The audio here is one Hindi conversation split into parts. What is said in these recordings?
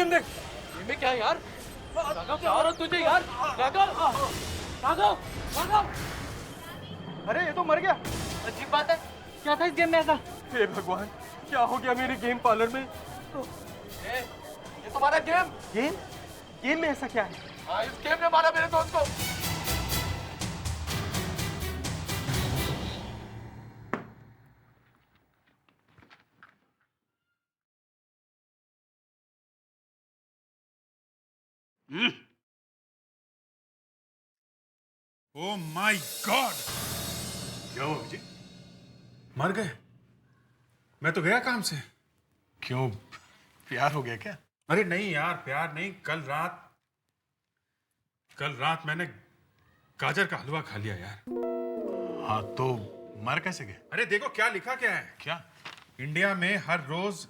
गेम देख। गेम में क्या है यार? राघव क्या हो रहा तुझे यार? राघव राघव राघव, अरे ये तो मर गया। अजीब बात है, क्या था इस गेम में ऐसा? हे भगवान, क्या हो गया मेरे गेम पार्लर में? ये तुम्हारा गेम? गेम? गेम में ऐसा क्या है? हाँ, इस गेम ने मारा मेरे दोस्त को। Oh my God! क्या हुआ विजय? मर गए? मैं तो गया काम से। क्यों, प्यार हो गया क्या? अरे नहीं यार, प्यार नहीं। कल रात मैंने गाजर का हलवा खा लिया यार। हाँ तो मर कैसे गए? अरे देखो क्या लिखा क्या है। क्या? इंडिया में हर रोज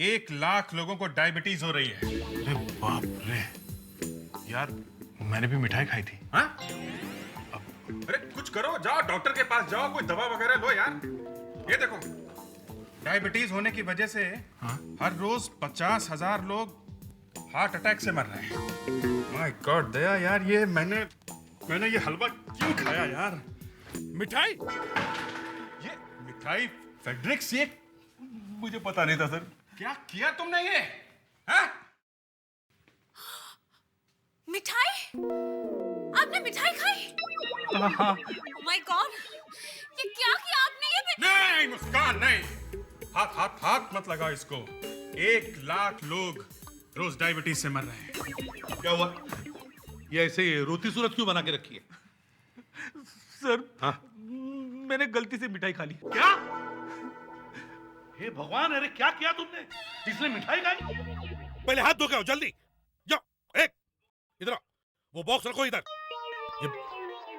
1 लाख लोगों को डायबिटीज हो रही है। अरे बाप रे यार, मैंने भी मिठाई खाई थी। हाँ? अरे कुछ करो, जाओ डॉक्टर के पास जाओ, कोई दवा वगैरह लो यार। ये देखो, डायबिटीज होने की वजह से हर रोज 50,000 लोग हार्ट अटैक से मर रहे हैं। माय गॉड दया यार, ये मैंने ये हलवा क्यों खाया यार? मिठाई, ये मिठाई फेड्रिक्स, ये मुझे पता नहीं था सर। क्या किया तुमने ये? हाँ? मिठाई? आपने मिठाई खाई? माय गॉड, ये क्या किया आपने? ये नहीं मुस्कान, नहीं। हाथ मत लगाओ इसको। 1 लाख लोग रोज डायबिटीज से मर रहे हैं। क्या हुआ? ये ऐसे रोती सूरत क्यों बना के रखी है? सर, हाँ? मैंने गलती से मिठाई खा ली। क्या? हे भगवान, अरे क्या किया तुमने? जिसने मिठाई खाई? पहले हाथ धो के आओ, जल्दी जाओ। एक इधर आओ, वो बॉक्स रखो इधर, ये,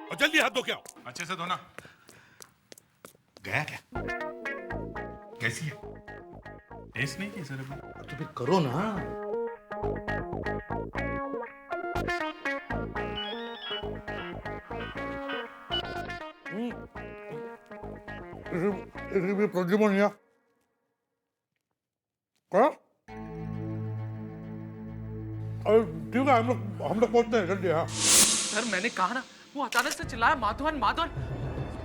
और जल्दी हाथ धो के आओ। अच्छे से धोना। गया क्या? कैसी है? टेस्ट नहीं की सर अभी? तो फिर करो ना। प्रद्युमन क्या? ठीक है, हम लोग पहुंचते हैं जल्दी। हाँ सर मैंने कहा ना, वो अचानक से चिल्लाया माधवन माधवन,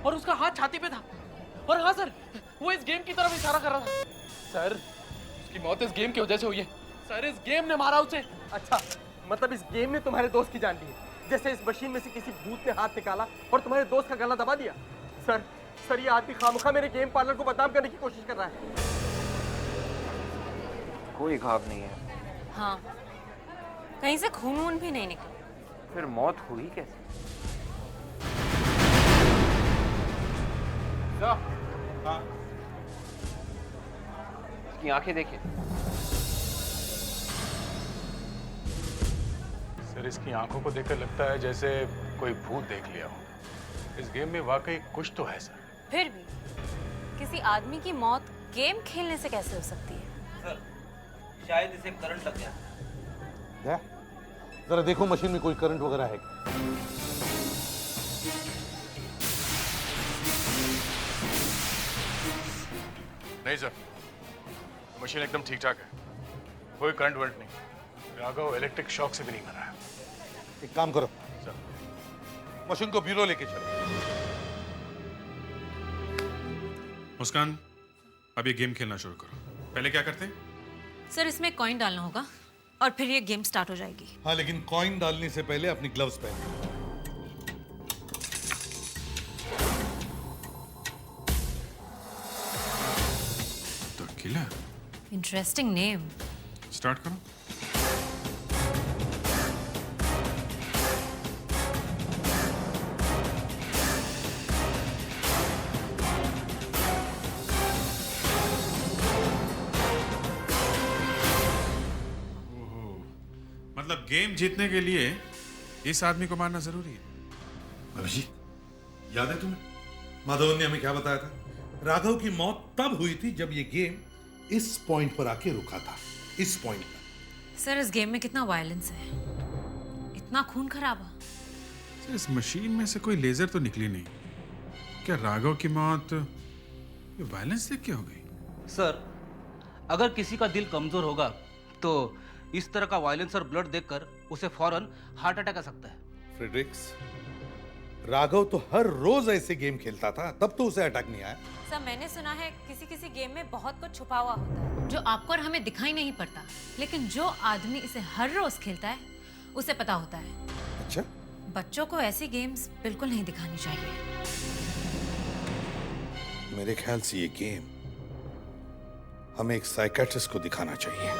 और उसका हाथ छाती पे था। और हाँ सर, वो इस गेम की तरफ इशारा कर रहा था। सर उसकी मौत इस गेम की वजह से हुई है। सर इस गेम ने मारा उसे। अच्छा, मतलब इस गेम ने तुम्हारे दोस्त की जान ली है, जैसे इस मशीन में से किसी भूत ने हाथ निकाला और तुम्हारे दोस्त का गला दबा दिया। सर ये आदमी खामखा मेरे गेम पार्लर को बदनाम करने की कोशिश कर रहा है। कोई घाव नहीं है। हाँ, कहीं से खून वून भी नहीं निकला। फिर मौत हुई कैसे? हाँ। इसकी आंखें देखिए। सर इसकी आंखों को देखकर लगता है जैसे कोई भूत देख लिया हो। इस गेम में वाकई कुछ तो है सर। फिर भी किसी आदमी की मौत गेम खेलने से कैसे हो सकती है? सर शायद इसे करंट लग गया। जरा देखो मशीन में कोई करंट वगैरह है? नहीं सर, मशीन एकदम ठीक ठाक है, कोई करंट वर्ट नहीं। राघव इलेक्ट्रिक शॉक से भी नहीं मरा है। एक काम करो सर, मशीन को ब्यूरो लेके चलो। मुस्कान, अब ये गेम खेलना शुरू करो। पहले क्या करते हैं? सर इसमें कॉइन डालना होगा और फिर ये गेम स्टार्ट हो जाएगी। हाँ, लेकिन कॉइन डालने से पहले अपनी ग्लव्स पहनो। तो किला। Interesting name. स्टार्ट करो। मतलब गेम जीतने के लिए इस आदमी को मारना जरूरी है। अभिजीत, याद है तुम्हें माधवन ने हमें क्या बताया था? राघव की मौत तब हुई थी जब ये गेम इस पॉइंट पर आके रुका था। इस पॉइंट पर। सर इस गेम में कितना वायलेंस है, इतना खून खराबा। सर इस मशीन में से कोई लेजर तो निकली नहीं। क्या राघव की मौत ये वायलेंस देख के हो गई? सर अगर किसी का दिल कमजोर होगा तो इस तरह का वायलेंस और ब्लड देखकर उसे फौरन हार्ट अटैक आ सकता है। फ्रेडरिक्स, राघव तो हर रोज ऐसे गेम खेलता था, तब तो उसे अटैक नहीं आया। सर मैंने सुना है किसी किसी गेम में बहुत कुछ छुपा हुआ होता है जो आपको और हमें दिखाई नहीं पड़ता, लेकिन जो आदमी इसे हर रोज खेलता है उसे पता होता है। अच्छा, बच्चों को ऐसी गेम्स बिल्कुल नहीं दिखानी चाहिए। मेरे ख्याल से ये गेम हमें एक साइकियाट्रिस्ट को दिखाना चाहिए।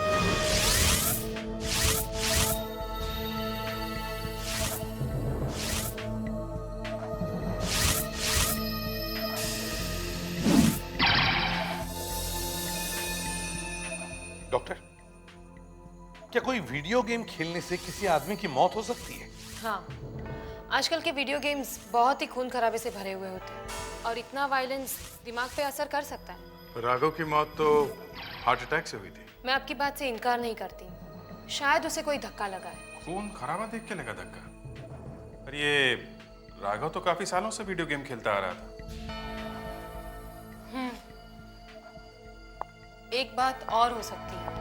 डॉक्टर, क्या कोई वीडियो गेम खेलने से किसी आदमी की मौत हो सकती है? हाँ, आजकल के वीडियो गेम्स बहुत ही खून खराबे से भरे हुए होते हैं और इतना वायलेंस दिमाग पे असर कर सकता है। राघव की मौत तो हार्ट अटैक से हुई थी। मैं आपकी बात से इनकार नहीं करती, शायद उसे कोई धक्का लगा है। खून खराबा देख के लगा धक्का? पर ये राघव तो काफी सालों से वीडियो गेम खेलता आ रहा था। एक बात और हो सकती है।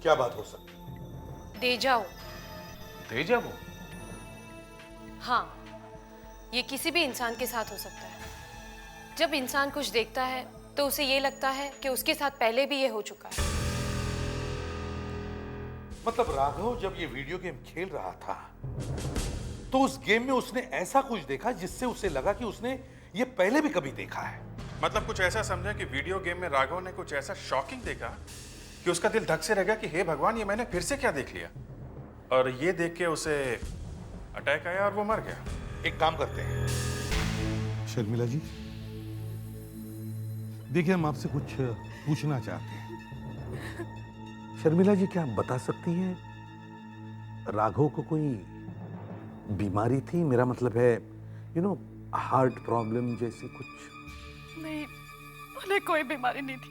क्या बात हो सकती है? डेजा वू। डेजा वू? हाँ, ये किसी भी इंसान के साथ हो सकता है। जब इंसान कुछ देखता है तो उसे ये लगता है कि उसके साथ पहले भी ये हो चुका है। मतलब राघव जब ये वीडियो गेम खेल रहा था तो उस गेम में उसने ऐसा कुछ देखा जिससे उसे लगा कि उसने ये पहले भी कभी देखा है। मतलब कुछ ऐसा समझा कि वीडियो गेम में राघव ने कुछ ऐसा शॉकिंग देखा कि उसका दिल धक से रह गया कि हे भगवान, ये मैंने फिर से क्या देख लिया। और ये देख के उसे अटैक आया और वो मर गया। एक काम करते हैं शर्मिला जी, देखिए हम आपसे कुछ पूछना चाहते हैं। शर्मिला जी, क्या आप बता सकती हैं राघव को कोई बीमारी थी? मेरा मतलब है हार्ट प्रॉब्लम जैसी कुछ? नहीं, उन्हें कोई बीमारी नहीं थी।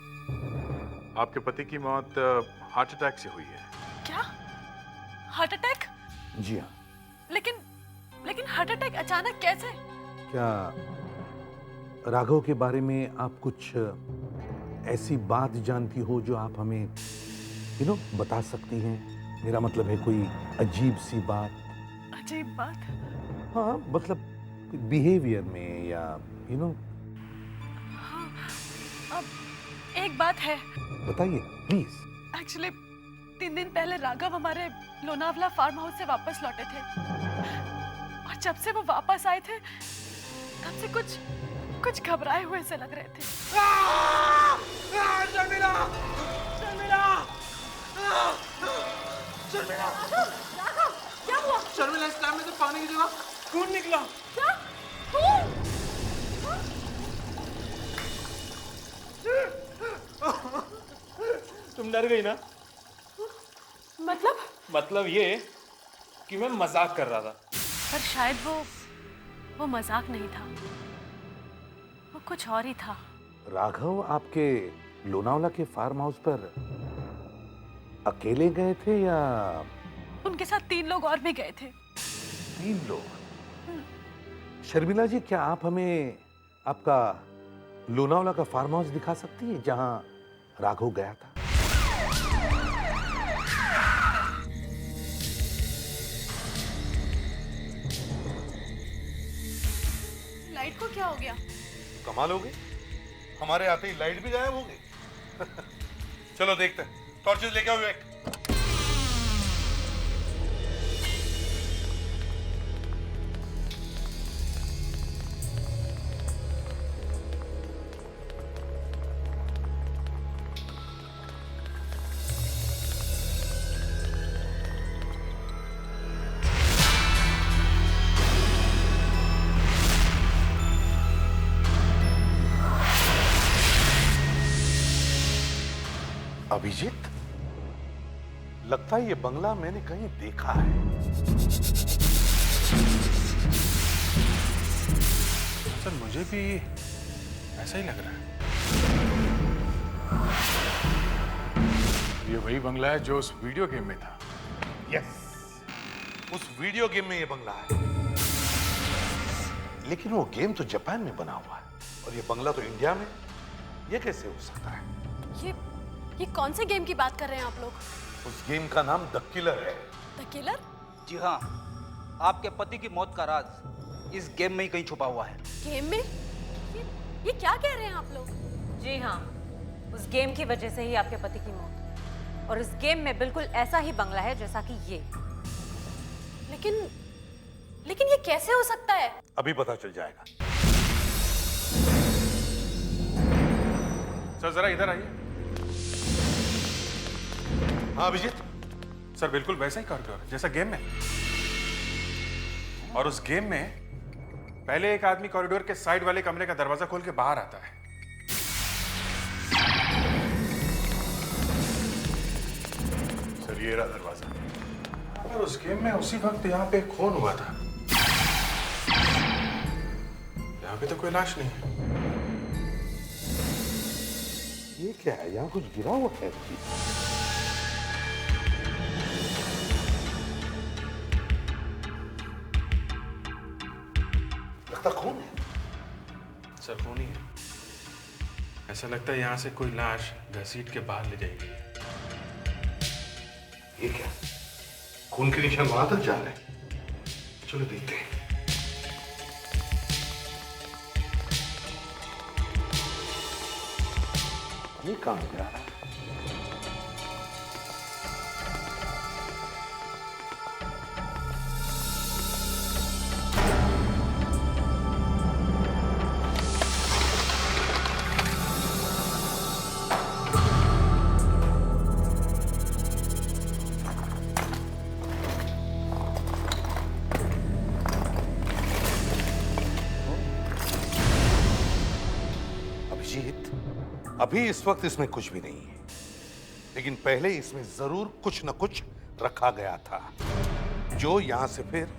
आपके पति की मौत हार्ट अटैक से हुई है। क्या? Heart attack? जी हाँ। लेकिन हार्ट अटैक अचानक कैसे? क्या राघव के बारे में आप कुछ ऐसी बात जानती हो जो आप हमें बता सकती हैं? मेरा मतलब है कोई अजीब सी बात। अजीब बात? हाँ, मतलब बिहेवियर में या हाँ, अब एक बात है। बताइए प्लीज। एक्चुअली 3 दिन पहले राघव हमारे लोनावला फार्म हाउस से वापस लौटे थे और जब से वो वापस आए थे तब से कुछ घबराए हुए से लग रहे थे। शर्मिला! शर्मिला! शर्मिला! क्या हुआ? शर्मिला, इस टाइम में तो पानी की जगह खून निकला। क्या? खून? तुम डर गई ना? मतलब ये कि मैं मजाक कर रहा था। पर शायद वो मजाक नहीं था, वो कुछ और ही था। राघव आपके लोनावला के फार्म हाउस पर अकेले गए थे या उनके साथ 3 लोग और भी गए थे। 3 लोग? शर्मिला जी, क्या आप हमें आपका लोनावला का फार्म हाउस दिखा सकती है जहां राघव गया था? लाइट को क्या हो गया? कमाल हो गई, हमारे आते ही लाइट भी गायब हो गई। चलो देखते हैं, टॉर्चेस लेके आओ विवेक। अभिजीत, लगता है ये बंगला मैंने कहीं देखा है। सर, मुझे भी ऐसा ही लग रहा है। ये वही बंगला है जो उस वीडियो गेम में था। यस, उस वीडियो गेम में ये बंगला है, लेकिन वो गेम तो जापान में बना हुआ है और ये बंगला तो इंडिया में। ये कैसे हो सकता है? ये कौन से गेम की बात कर रहे हैं आप लोग? उस गेम का नाम द किलर है। The killer? जी हाँ, आपके पति की मौत का राज इस गेम में ही कहीं छुपा हुआ है। गेम में? ये क्या कह रहे हैं आप लोग? जी हाँ, उस गेम की वजह से ही आपके पति की मौत हुई। और इस गेम में बिल्कुल ऐसा ही बंगला है जैसा कि ये। लेकिन ये कैसे हो सकता है? अभी पता चल जाएगा। सर जरा इधर आइए। हाँ अभिजीत सर, बिल्कुल वैसा ही कॉरिडोर जैसा गेम में। और उस गेम में पहले एक आदमी कॉरिडोर के साइड वाले कमरे का दरवाजा खोल के बाहर आता है। सर ये रहा दरवाजा। और उस गेम में उसी वक्त यहाँ पे खून हुआ था। यहाँ पे तो कोई लाश नहीं है। ये क्या है? यहाँ कुछ गिरा हुआ है। लगता खून है। सर खून ही है। ऐसा लगता है यहाँ से कोई लाश घसीट के बाहर ले जाएगी। ये क्या? खून के निशान वहां तक जा रहे हैं। चलो देखते हैं। ये कहां जा रहा है? अभी इस वक्त इसमें कुछ भी नहीं है, लेकिन पहले इसमें जरूर कुछ न कुछ रखा गया था जो यहां से फिर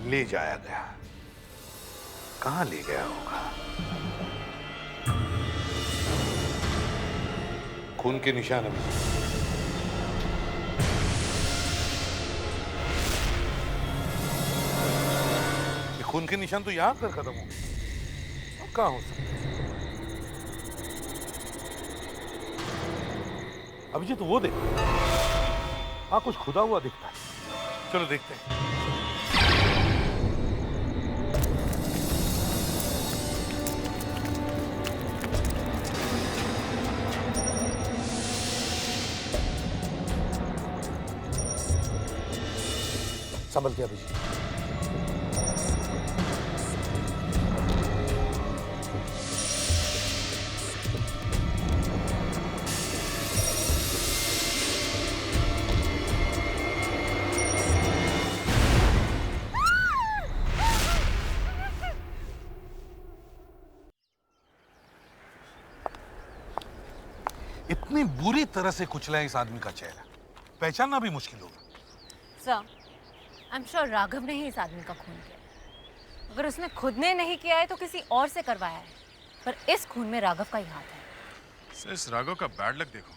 ले जाया गया। कहां ले गया होगा? खून के निशान अभी। ये खून के निशान तो यहां पर खत्म हो गए। कहां हो सकता है? अभिजीत वो देख, हाँ कुछ खुदा हुआ दिखता है। चलो देखते हैं। संभल के अभिजीत। इतनी बुरी तरह से कुचला है इस आदमी का चेहरा, पहचानना भी मुश्किल होगा। Sir, I am sure Raghav ने ही इस आदमी का खून किया। अगर उसने खुद ने नहीं किया है तो किसी और से करवाया है, पर इस खून में राघव का ही हाथ है। सर इस राघव का बैड लक देखो,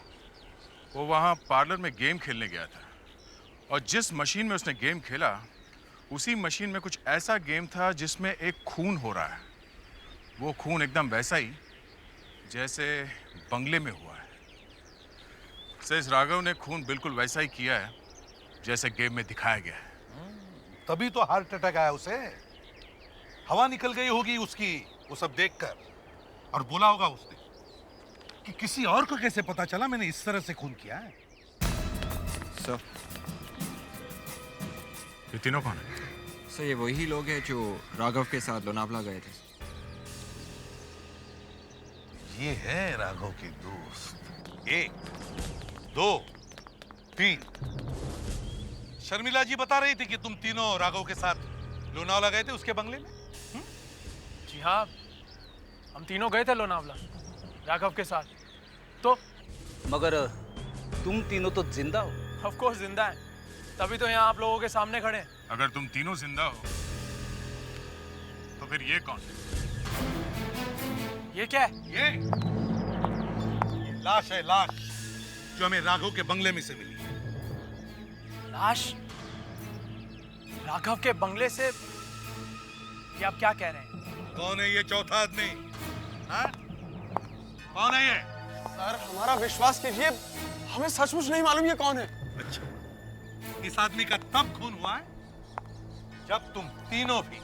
वो वहाँ पार्लर में गेम खेलने गया था और जिस मशीन में उसने गेम खेला उसी मशीन में कुछ ऐसा गेम था जिसमें एक खून हो रहा है। वो खून एकदम वैसा ही जैसे बंगले में हुआ है। सर इस राघव ने खून बिल्कुल वैसा ही किया है जैसे गेम में दिखाया गया है। तभी तो हार्ट अटैक आया उसे। हवा निकल गई होगी उसकी वो सब देखकर, और बोला होगा उसने कि किसी और को कैसे पता चला मैंने इस तरह से खून किया है। सर, ये तीनों कौन है? सर ये वही लोग हैं जो राघव के साथ लोनावला गए थे। ये है राघव के दोस्त। 1 2 3। शर्मिला जी बता रही थी कि तुम तीनों राघव के साथ लोनावला गए थे उसके बंगले में। जी हाँ, हम तीनों गए थे लोनावला राघव के साथ। तो मगर तुम तीनों तो जिंदा हो। ऑफ कोर्स जिंदा है, तभी तो यहाँ आप लोगों के सामने खड़े हैं। अगर तुम तीनों जिंदा हो तो फिर ये कौन है? ये क्या है? ये लाश है, लाश जो हमें राघव के बंगले में से मिली है। लाश राघव के बंगले से? ये आप क्या कह रहे हैं? कौन है ये चौथा आदमी? हाँ? कौन है ये? सर हमारा विश्वास कीजिए, हमें सचमुच नहीं मालूम ये कौन है। अच्छा, इस आदमी का तब खून हुआ है जब तुम तीनों भी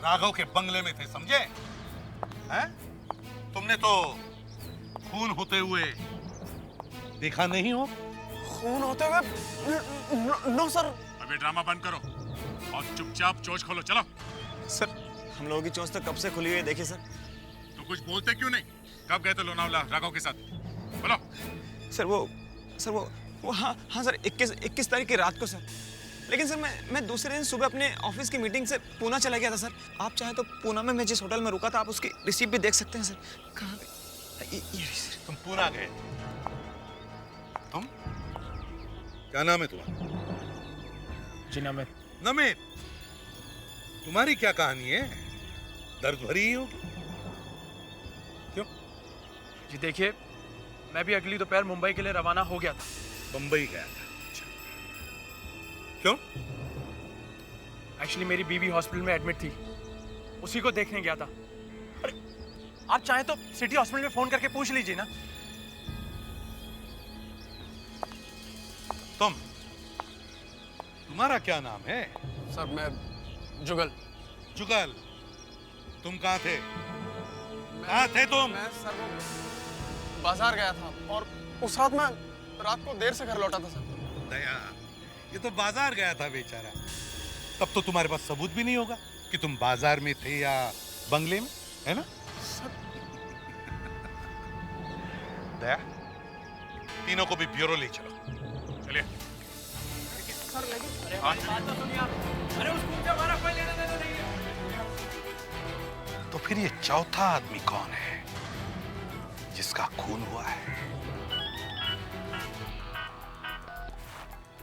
राघव के बंगले में थे, समझे? हैं? तुमने तो खून होते हुए देखा नहीं हो? खून होते हुए? No sir. अबे ड्रामा बंद करो और चुपचाप चोंच खोलो, चलो। सर हम लोगों की चोंच तो कब से खुली हुई है, देखिए सर। तो कुछ बोलते क्यों नहीं? कब गए थे लोनावला राघव के साथ? बोलो। सर वो हाँ सर, 21 तारीख की रात को सर। लेकिन सर मैं दूसरे दिन सुबह अपने ऑफिस की मीटिंग से पूना चला गया था सर। आप चाहे तो पूना में मैं जिस होटल में रुका था, आप उसकी रिसीप्ट भी देख सकते हैं सर। कहाँ गए? ये सर। तुम पूना गए? तुम क्या नाम है तुम्हारा? जी नमित। नमित, तुम्हारी क्या कहानी है? दर्द भरी ही होगी। क्यों? जी देखिए, मैं भी अगली दोपहर मुंबई के लिए रवाना हो गया था। बंबई गया था? अच्छा। क्यों? एक्चुअली मेरी बीवी हॉस्पिटल में एडमिट थी, उसी को देखने गया था। अरे आप चाहें तो सिटी हॉस्पिटल में फोन करके पूछ लीजिए ना। तुम्हारा क्या नाम है? सर मैं जुगल। जुगल, तुम कहाँ थे? कहाँ थे तुम? मैं सर बाजार गया था और उस रात मैं रात को देर से घर लौटा था सर। दया, ये तो बाजार गया था बेचारा। तब तो तुम्हारे पास सबूत भी नहीं होगा कि तुम बाजार में थे या बंगले में, है ना? दया, तीनों को भी ब्यूरो ले चलो। चलिए। सर लेकिन अरे हमारी बात तो सुनिए आप। अरे उस खून से हमारा कोई लेना देना नहीं है। तो फिर ये चौथा आदमी कौन है जिसका खून हुआ है?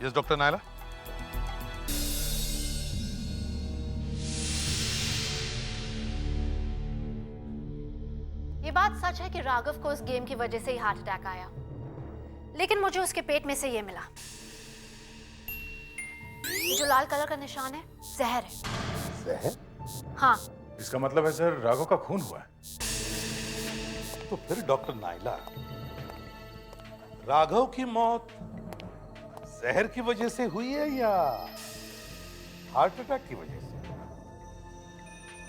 Yes doctor Naila. ये बात सच है कि राघव को उस गेम की वजह से ही हार्ट अटैक आया, लेकिन मुझे उसके पेट में से ये मिला। ये जो लाल कलर का निशान है, जहर है। जहर? हाँ। इसका मतलब है सर राघव का खून हुआ है। तो फिर डॉक्टर नायला, राघव की मौत जहर की वजह से हुई है या हार्ट अटैक की वजह से?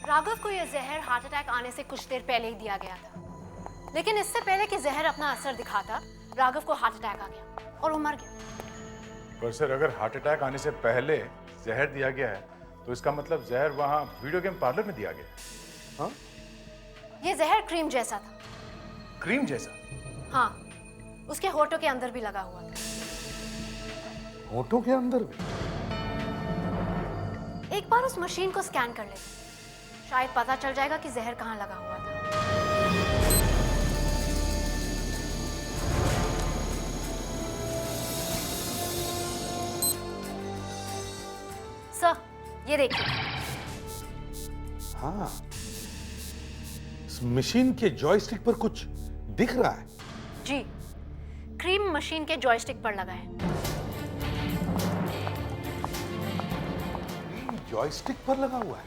राघव को यह जहर हार्ट अटैक आने से कुछ देर पहले ही दिया गया था, लेकिन इससे पहले कि जहर अपना असर दिखाता, राघव को हार्ट अटैक आ गया और वो मर गया। पर सर अगर हार्ट अटैक आने से पहले जहर दिया गया है तो इसका मतलब जहर वहां वीडियो गेम पार्लर में दिया गया है। हाँ? ये जहर क्रीम जैसा था। क्रीम जैसा? हाँ, उसके होठों के अंदर भी लगा हुआ था। होठों के अंदर भी? एक बार उस मशीन को स्कैन कर लेते, शायद पता चल जाएगा कि जहर कहाँ लगा हुआ था। सर, ये देखिए। हाँ, इस मशीन के जॉयस्टिक पर कुछ दिख रहा है। जी, क्रीम मशीन के जॉयस्टिक पर लगा है। जॉयस्टिक पर लगा हुआ है।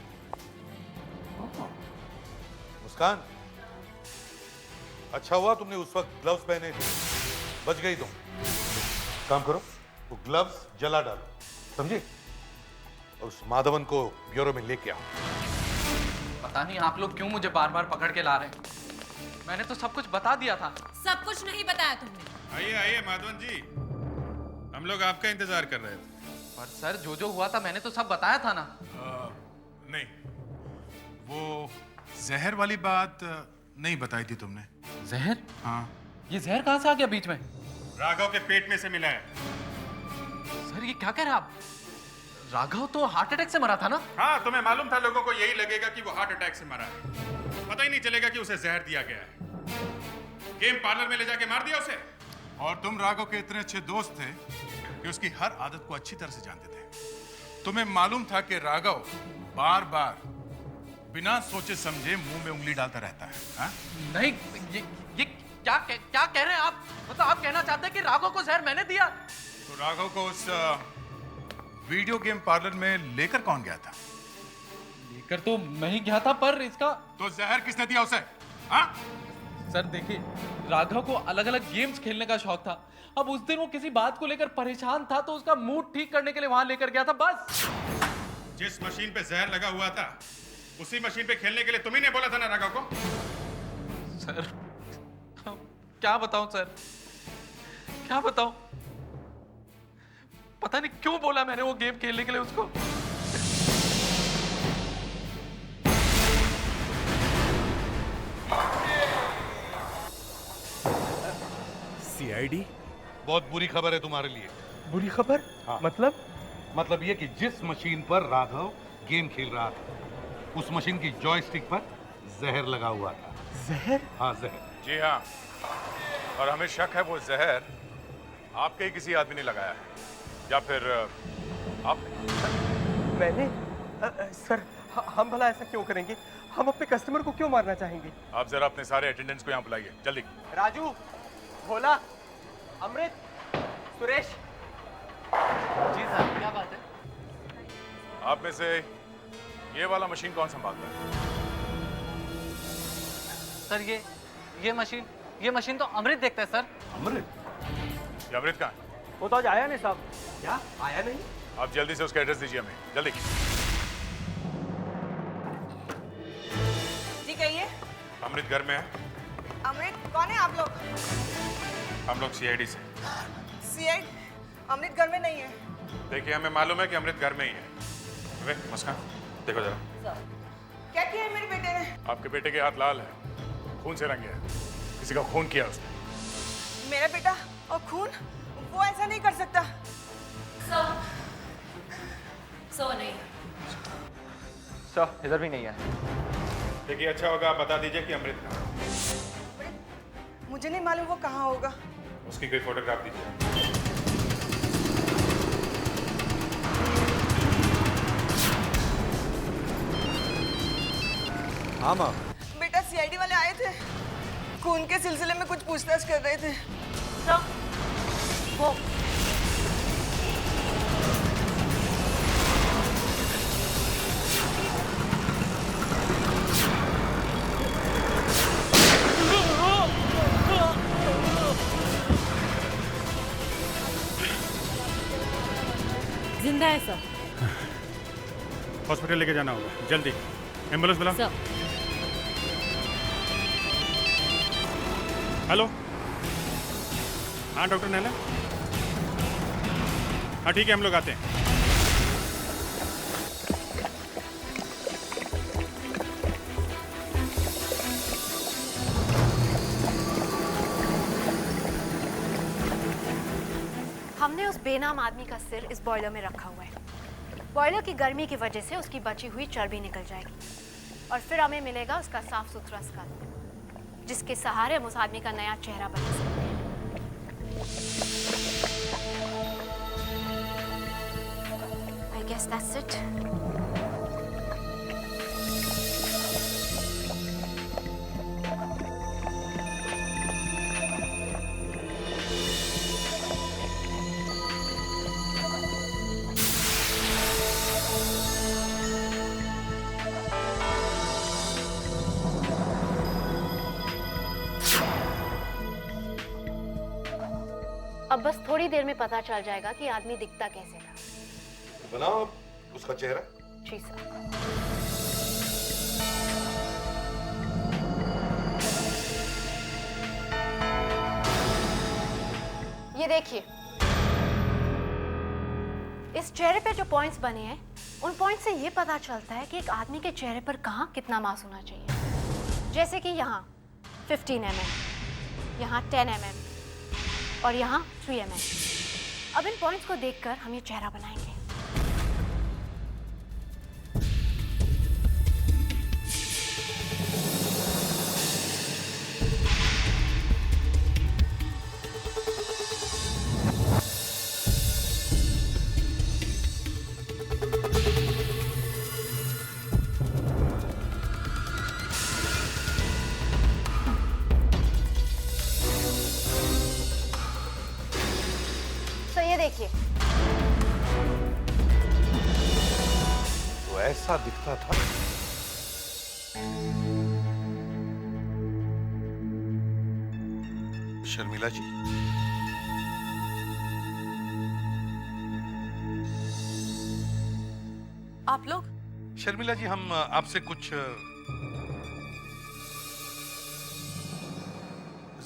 मुस्कान, अच्छा हुआ तुमने उस वक्त ग्लव्स पहने थे, बच गई तुम। काम करो, वो ग्लव्स जला डालो, समझे? और उस माधवन को ब्यूरो में लेके आओ। पता नहीं आप लोग क्यों मुझे बार बार पकड़ के ला रहे हैं। मैंने तो सब कुछ बता दिया था। सब कुछ नहीं बताया तुमने। आइए आइए माधवन जी, हम लोग आपका इंतजार कर रहे थे। पर सर जो हुआ था मैंने तो सब बताया था ना। नहीं, वो जहर वाली बात नहीं बताई थी तुमने। जहर? हाँ। ये जहर कहाँ से आ गया बीच में? राघव के पेट में से मिला है। सर ये क्या कह रहे हैं आप? राघव तो हार्ट अटैक से मरा था ना? हाँ, तुम्हें मालूम था लोगों को यही लगेगा कि वो हार्ट अटैक से मरा है, पता ही नहीं चलेगा कि उसे जहर दिया गया है। गेम पार्लर में ले जाके मार दिया उसे। और तुम राघव के इतने अच्छे दोस्त थे कि उसकी हर आदत को अच्छी तरह से जानते थे। तुम्हें मालूम था कि राघव बार बार बिना सोचे समझे मुंह में उंगली डालता रहता है। हा? नहीं, ये क्या कह रहे हैं आप? मतलब आप कहना चाहते हैं कि राघव को जहर मैंने दिया? तो राघव को उस वीडियो गेम पार्लर में लेकर कौन गया था? लेकर तो मैं ही गया था, पर इसका तो जहर किसने दिया उसे? हाँ? सर देखिए, राघव को अलग अलग गेम्स खेलने का शौक था। अब उस दिन वो किसी बात को लेकर परेशान था तो उसका मूड ठीक करने के लिए वहां लेकर गया था, बस। जिस मशीन पे जहर लगा हुआ था उसी मशीन पे खेलने के लिए तुम्ही ने बोला था ना राघव को। सर क्या बताऊं सर, क्या बताऊं, पता नहीं क्यों बोला मैंने वो गेम खेलने के लिए उसको। सीआईडी, बहुत बुरी खबर है तुम्हारे लिए। बुरी खबर? हाँ। मतलब ये कि जिस मशीन पर राघव गेम खेल रहा था उस मशीन की जॉयस्टिक पर जहर लगा हुआ था। जहर? हाँ, जहर। जी हाँ, और हमें शक है वो जहर आपके ही किसी आदमी ने लगाया है या फिर आपने। मैंने? सर हम भला ऐसा क्यों करेंगे? हम अपने कस्टमर को क्यों मारना चाहेंगे? आप जरा अपने सारे अटेंडेंट्स को यहाँ बुलाइए जल्दी। राजू, भोला, अमृत, सुरेश। जी सर, क्या बात है? आप में से ये वाला मशीन कौन संभालता है? सर ये मशीन तो अमृत देखता है सर। अमृत? ये अमृत कहाँ है? वो तो आज आया नहीं साहब। क्या आया नहीं? आप जल्दी से उसका एड्रेस दीजिए हमें, जल्दी। जी कहिए। अमृत घर में है? अमृत कौन है आप लोग? हम लोग सीआईडी से। सीआईडी? अमृत घर में नहीं है। देखिए हमें मालूम है कि अमृत घर में ही है। वे मुस्कान, देखो जरा। क्या किया है मेरे बेटे ने? आपके बेटे के हाथ लाल है, खून से रंगे है, किसी का खून किया उसने। मेरा बेटा और खून? वो ऐसा नहीं कर सकता। सो नहीं। सर इधर भी नहीं है। देखिए अच्छा होगा आप बता दीजिए कि अमृत कहाँ है। मुझे नहीं मालूम वो कहाँ होगा। उसकी कोई फोटोग्राफ दीजिए। हाँ माँ। बेटा सीआईडी वाले आए थे, खून के सिलसिले में कुछ पूछताछ कर रहे थे। वो जिंदा है सर। हॉस्पिटल लेके जाना होगा, जल्दी एम्बुलेंस बुला। सर। हेलो, हाँ डॉक्टर नैला। हाँ ठीक है, हम लोग आते हैं। हमने उस बेनाम आदमी का सिर इस बॉयलर में रखा हुआ है। बॉयलर की गर्मी की वजह से उसकी बची हुई चर्बी निकल जाएगी और फिर हमें मिलेगा उसका साफ सुथरा स्कल, जिसके सहारे हम उस आदमी का नया चेहरा बना सकते हैं। I guess that's it. अब बस थोड़ी देर में पता चल जाएगा कि आदमी दिखता कैसे था। बनाओ उसका चेहरा। जी सर। ये देखिए, इस चेहरे पे जो पॉइंट्स बने हैं उन पॉइंट से ये पता चलता है कि एक आदमी के चेहरे पर कहाँ कितना मांस होना चाहिए। जैसे कि यहाँ 15 mm, यहाँ 10 mm और यहाँ 3 mm। अब इन पॉइंट्स को देखकर हम ये चेहरा बनाएंगे। तो ये देखिए, तो ऐसा दिखता था। शर्मिला जी, आप लोग? शर्मिला जी, हम आपसे कुछ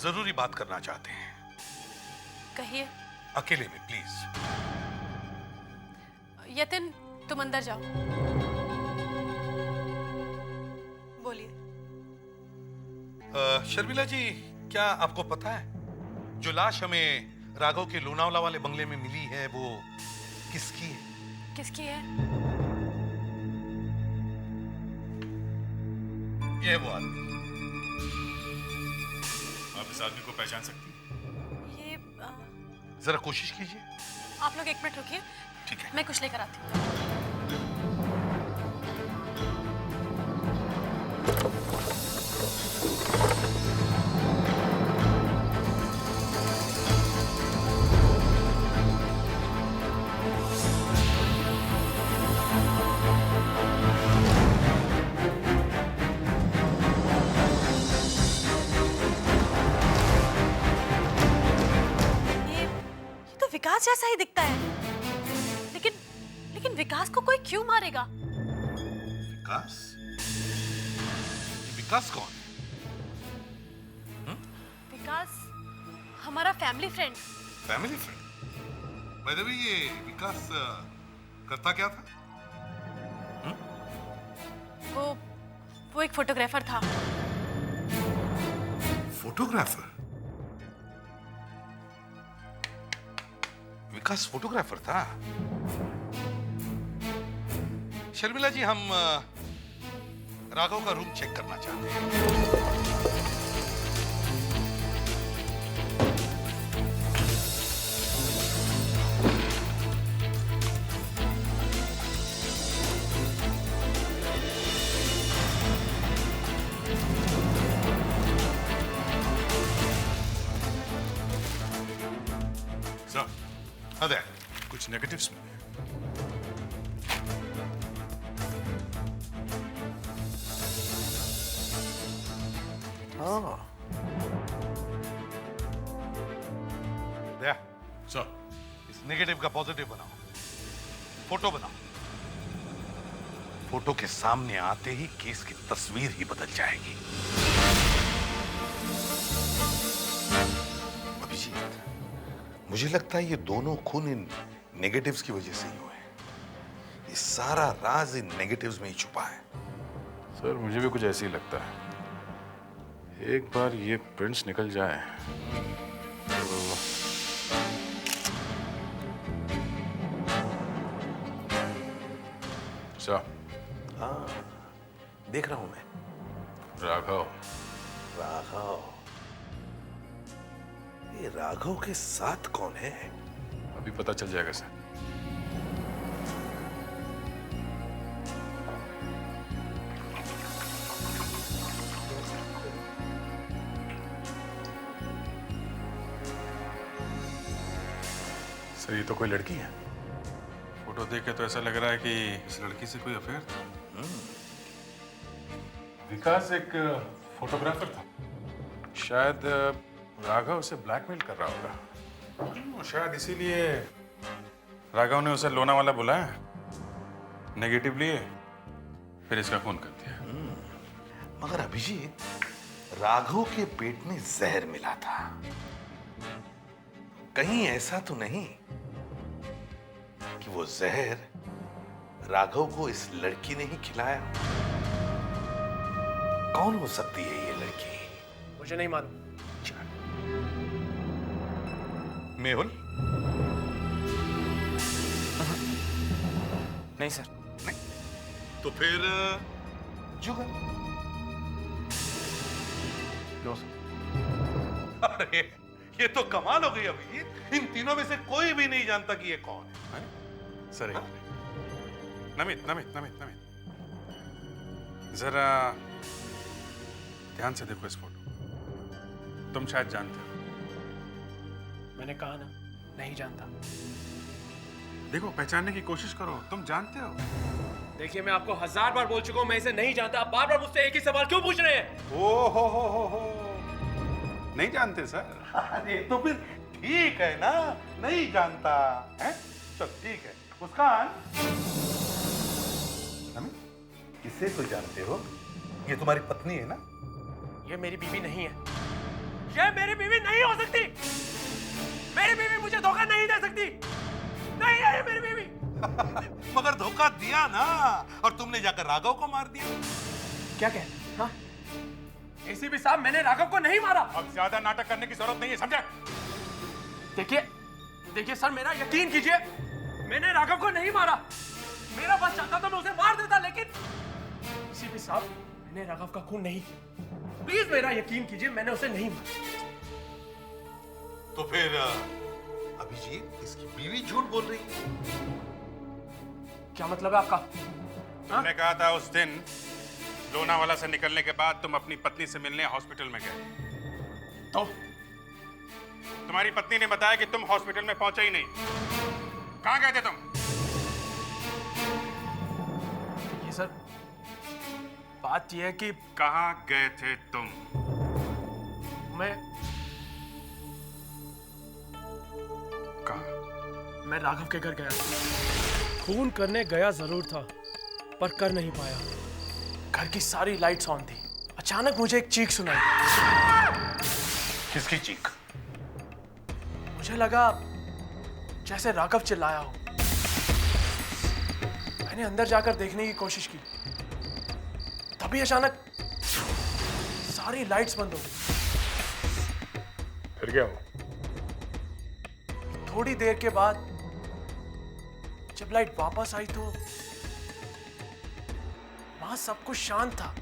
जरूरी बात करना चाहते हैं। कहिए। अकेले में प्लीज। यतिन, तुम अंदर जाओ। बोलिए। शर्मिला जी, क्या आपको पता है जो लाश हमें राघव के लोनावला वाले बंगले में मिली है वो किसकी है? किसकी है? ये वो आदमी। आप इस आदमी को पहचान सकती हैं? ये जरा कोशिश कीजिए। आप लोग 1 मिनट रुकिए। ठीक है। मैं कुछ लेकर आती हूँ। ये तो विकास जैसा ही दिखता है। लेकिन विकास को कोई क्यों मारेगा? विकास? विकास कौन? विकास हमारा family friend. Family friend? By the way, ये विकास करता क्या था? वो एक फोटोग्राफर था। फोटोग्राफर? विकास फोटोग्राफर था? शर्मिला जी, हम राघव का रूम चेक करना चाहते हैं। सर, अरे कुछ नेगेटिव्स मिले। दया, सर, इस नेगेटिव का पॉजिटिव बनाओ, फोटो बनाओ। फोटो के सामने आते ही केस की तस्वीर ही बदल जाएगी। अभिजीत, मुझे लगता है ये दोनों खून इन नेगेटिव्स की वजह से ही हुए हैं। ये सारा राज इन नेगेटिव्स में ही छुपा है। सर, मुझे भी कुछ ऐसे ही लगता है। एक बार ये प्रिंट्स निकल जाए तो सर, हाँ, देख रहा हूं मैं। राघव। राघव? ये राघव के साथ कौन है? अभी पता चल जाएगा सर। सर, ये तो कोई लड़की है। फोटो देख के तो ऐसा लग रहा है कि इस लड़की से कोई अफेयर था। विकास एक फोटोग्राफर था। शायद राघव उसे ब्लैकमेल कर रहा होगा। शायद इसीलिए राघव ने उसे लोनावाला बुलाया, नेगेटिव लिए, फिर इसका खून कर दिया। मगर अभिजीत, राघव के पेट में जहर मिला था। कहीं ऐसा तो नहीं कि वो जहर राघव को इस लड़की ने ही खिलाया? कौन हो सकती है ये लड़की? मुझे नहीं मालूम। मेहुल? नहीं सर। नहीं तो फिर जुगल? क्यों सर? अरे ये तो कमाल हो गई अभिजीत। इन तीनों में से कोई भी नहीं जानता कि ये कौन है। सर, नमित, जरा ध्यान से देखो इस फोटो। तुम शायद जानते हो। मैंने कहा ना, नहीं जानता। देखो, पहचानने की कोशिश करो, तुम जानते हो। देखिए, मैं आपको 1000 बार बोल चुका हूं, मैं इसे नहीं जानता। आप बार बार मुझसे एक ही सवाल क्यों पूछ रहे हैं? ओ हो। नहीं जानते सर। अरे तो फिर ठीक है ना, नहीं जानता है? चल ठीक है। मुस्कान, अमित, इसे तो जानते हो, ये तुम्हारी पत्नी है ना? ये मेरी बीवी नहीं है। ये मेरी बीवी नहीं हो सकती। मेरी बीवी मुझे धोखा नहीं दे सकती। नहीं है ये मेरी बीवी। मगर धोखा दिया ना, और तुमने जाकर राघव को मार दिया। क्या कह? हाँ? एसीपी साहब, मैंने राघव को नहीं मारा। अब ज्यादा नाटक करने की जरूरत नहीं है, समझे? देखिए सर, मेरा यकीन कीजिए, मैंने राघव को नहीं मारा। मेरा बस चाहता तो मैं उसे मार देता, लेकिन एसीपी साहब, मैंने राघव का खून नहीं किया। प्लीज मेरा यकीन कीजिए, मैंने उसे नहीं मारा। तो फिर अभिजीत, इसकी बीवी झूठ बोल रही है। क्या मतलब है आपका? तुमने कहा था उस दिन लोनावाला से निकलने के बाद तुम अपनी पत्नी से मिलने हॉस्पिटल में गए। तो तुम्हारी पत्नी ने बताया कि तुम हॉस्पिटल में पहुंचे ही नहीं। कहां गए थे तुम? ये सर, बात यह है कि कहां गए थे तुम? मैं राघव के घर गया। खून करने गया जरूर था, पर कर नहीं पाया। घर की सारी लाइट्स ऑन थी। अचानक मुझे एक चीख सुनाई। किसकी चीख? मुझे लगा जैसे राघव चिल्लाया हो। मैंने अंदर जाकर देखने की कोशिश की, तभी अचानक सारी लाइट्स बंद हो गई। फिर क्या हुआ? थोड़ी देर के बाद जब लाइट वापस आई तो वहां सब कुछ शांत था।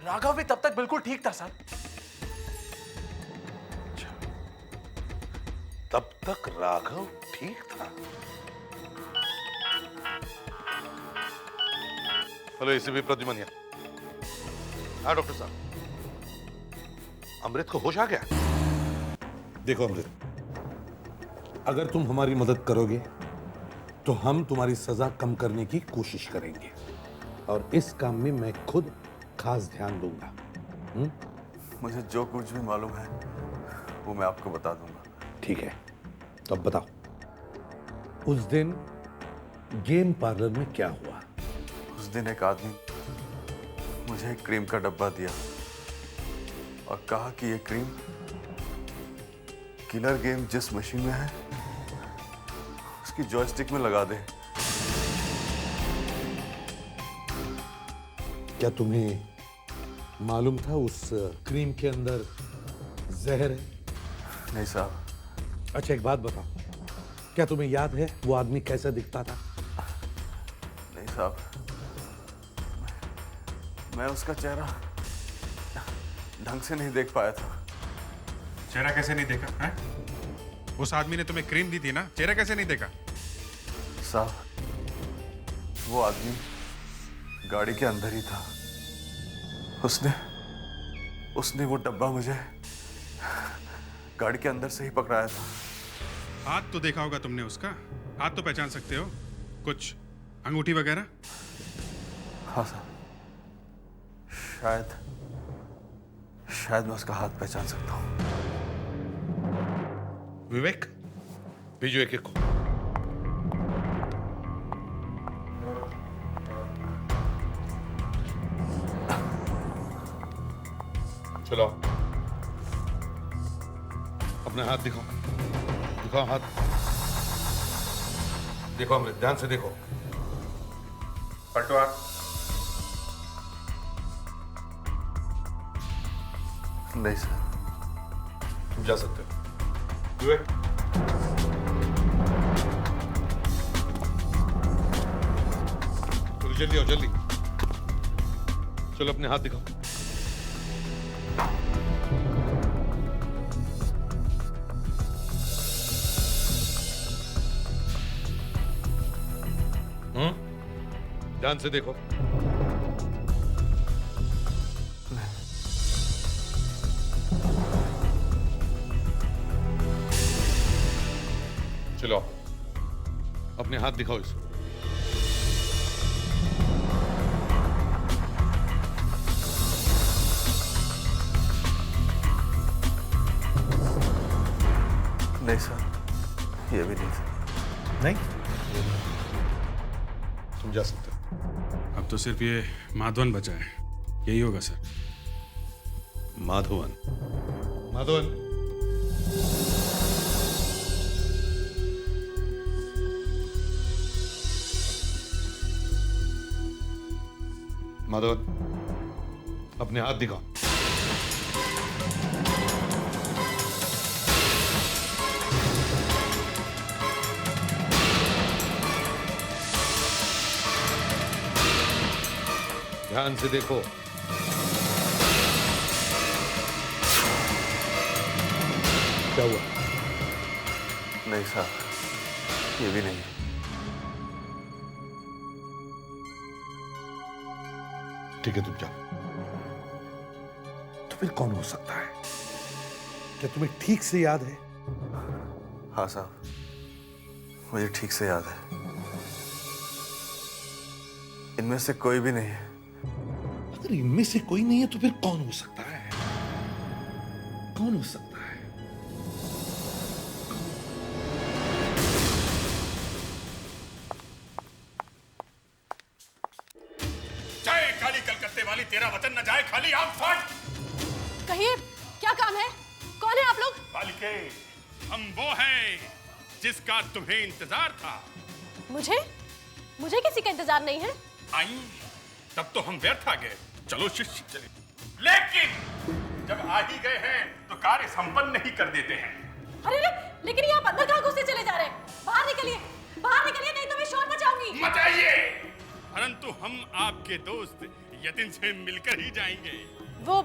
राघव भी तब तक बिल्कुल ठीक था सर। तब तक राघव ठीक था? Hello ACP Pradyuman. हाँ डॉक्टर साहब, अमृत को होश आ गया? देखो अमृत, अगर तुम हमारी मदद करोगे तो हम तुम्हारी सजा कम करने की कोशिश करेंगे, और इस काम में मैं खुद खास ध्यान दूंगा। मुझे जो कुछ भी मालूम है वो मैं आपको बता दूंगा। ठीक है, तो अब बताओ, उस दिन गेम पार्लर में क्या हुआ? उस दिन एक आदमी मुझे एक क्रीम का डब्बा दिया और कहा कि ये क्रीम किलर गेम जिस मशीन में है उसकी जॉयस्टिक में लगा दे। क्या तुम्हें मालूम था उस क्रीम के अंदर जहर है? नहीं साहब। अच्छा एक बात बताओ, क्या तुम्हें याद है वो आदमी कैसा दिखता था? नहीं साहब, मैं उसका चेहरा ढंग से नहीं देख पाया था। चेहरा कैसे नहीं देखा है? उस आदमी ने तुम्हें क्रीम दी थी ना, चेहरा कैसे नहीं देखा? साहब, वो आदमी गाड़ी के अंदर ही था। उसने वो डब्बा मुझे गाड़ी के अंदर से ही पकड़ाया था। हाथ तो देखा होगा तुमने उसका, हाथ तो पहचान सकते हो? कुछ अंगूठी वगैरह? हाँ साहब, शायद मैं उसका हाथ पहचान सकता हूँ। विवेक, भेजो एक को। चलो, अपने हाथ दिखाओ, दिखाओ हाथ। देखो अमृत, ध्यान से देखो। पलटो हाथ। नहीं सर। तुम जा सकते हो। विवेक, चलो जल्दी आओ, जल्दी। चलो अपने हाथ दिखाओ। ध्यान से देखो। चलो अपने हाथ दिखाओ इसको। नहीं सर, ये भी नहीं सर। नहीं, तुम जा सकते हो। अब तो सिर्फ ये माधवन बचा है, यही होगा सर। माधवन, माधवन, माधवन, अपने हाथ दिखाओ। ध्यान से देखो। क्या हुआ? नहीं सर, ये भी नहीं। ठीक है, तुम जाओ। तो फिर कौन हो सकता है? क्या तुम्हें ठीक से याद है? हाँ साहब, मुझे ठीक से याद है। इनमें से कोई भी नहीं है। अगर इनमें से कोई नहीं है तो फिर कौन हो सकता है? कौन हो सकता है? जय काली कलकत्ते वाली, तेरा वचन न जाए खाली। आम फट। कहिए, क्या काम है? कौन है आप लोग? बालिके, हम वो हैं जिसका तुम्हें इंतजार था। मुझे? मुझे किसी का इंतजार नहीं है। आई तब तो हम व्यर्थ आ गए। चलो शिष्य चले। लेकिन जब आ ही गए हैं तो कार्य संपन्न नहीं कर देते हैं। अरे लेकिन ये आप अंदर कहाँ घुसते चले जा रहे हैं? बाहर निकलिए, बाहर निकलिए, नहीं तो मैं शोर मचाऊंगी। मचाइए, परंतु हम आपके दोस्त यतिन से मिलकर ही जाएंगे। वो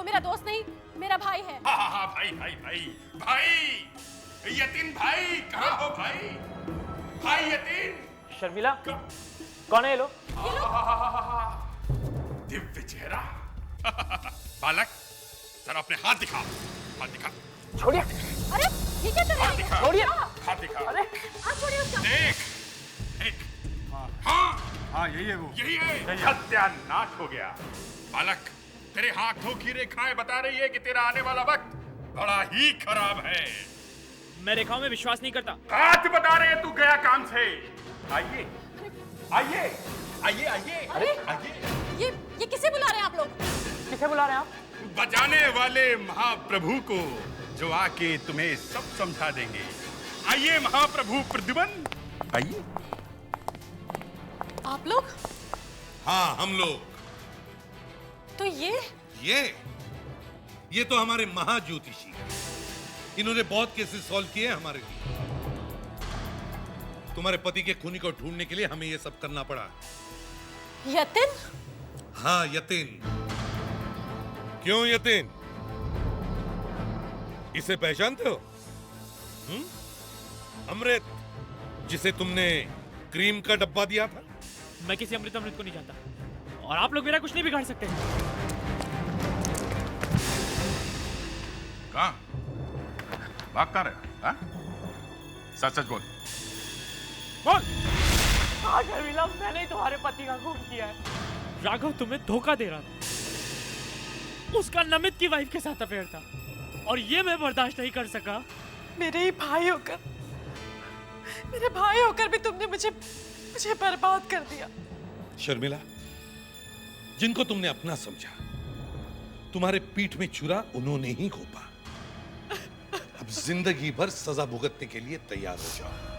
मेरा दोस्त नहीं, मेरा भाई है। हाँ, भाई भाई भाई भाई, यतिन भाई, कहाँ हो भाई? भाई यतिन। शर्मिला, कौन है ये लोग? दिव्य चेहरा। बालक, जरा अपने हाथ दिखा। हाथ दिखा। छोड़िए। अरे ये क्या कर रहे हैं? छोड़िए। हाथ दिखा। अरे हाथ छोड़िए उसका। देख, देख। हाँ, यही है वो। यही है। सत्यानाश हो गया। बालक, तेरे हाथों की रेखाएं बता रही है कि तेरा आने वाला वक्त बड़ा ही खराब है। मैं रेखाओं में विश्वास नहीं करता। हाथ बता रहे तू गया काम से। आइए, आइए, आइए, आइए, आइए। ये किसे बुला रहे हैं आप लोग? किसे बुला रहे हैं आप? बजाने वाले महाप्रभु को, जो आके तुम्हें सब समझा देंगे। आइए महाप्रभु प्रद्युमन, आइए। आप लोग? हाँ, हम लोग। तो ये तो हमारे महाज्योतिषी हैं। इन्होंने बहुत केसेस सॉल्व किए हैं हमारे लिए। तुम्हारे पति के खूनी को ढूंढने के लिए हमें ये सब करना पड़ा। यतिन? हाँ, यतिन। क्यों यतिन? इसे पहचानते हो? अमृत, जिसे तुमने क्रीम का डब्बा दिया था। मैं किसी अमृत को नहीं जानता, और आप लोग मेरा कुछ नहीं बिगाड़ सकते। कहाँ? भाग कहाँ रहे? हाँ? सच सच बोल। बोल। हाँ शर्मिला, मैंने ही तुम्हारे पति का खून किया है। राघव तुम्हें धोखा दे रहा था। उसका नमित की वाइफ के साथ अफेयर था, और ये मैं बर्दाश्त नहीं कर सका। मेरे ही भाई होकर, मेरे भाई होकर भी तुमने मुझे बर्बाद कर दिया। शर्मिला, जिनको तुमने अपना समझा, तुम्हारे पीठ में छुरा उन्होंने ही घोंपा। अब जिंदगी भर सजा भुगतने के लिए तैयार हो जाओ।